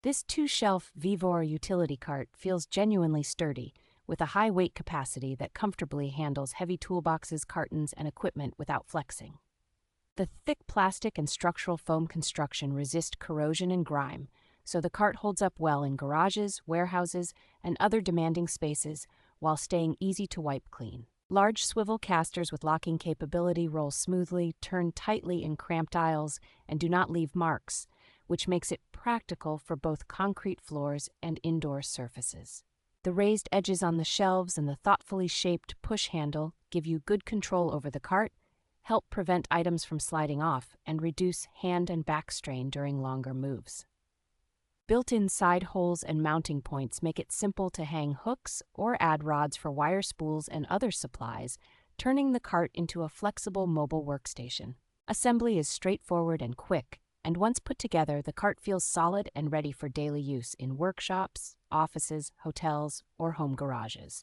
This two-shelf VEVOR utility cart feels genuinely sturdy, with a high weight capacity that comfortably handles heavy toolboxes, cartons, and equipment without flexing. The thick plastic and structural foam construction resist corrosion and grime, so the cart holds up well in garages, warehouses, and other demanding spaces while staying easy to wipe clean. Large swivel casters with locking capability roll smoothly, turn tightly in cramped aisles, and do not leave marks, which makes it practical for both concrete floors and indoor surfaces. The raised edges on the shelves and the thoughtfully shaped push handle give you good control over the cart, help prevent items from sliding off, and reduce hand and back strain during longer moves. Built-in side holes and mounting points make it simple to hang hooks or add rods for wire spools and other supplies, turning the cart into a flexible mobile workstation. Assembly is straightforward and quick, and once put together, the cart feels solid and ready for daily use in workshops, offices, hotels, or home garages.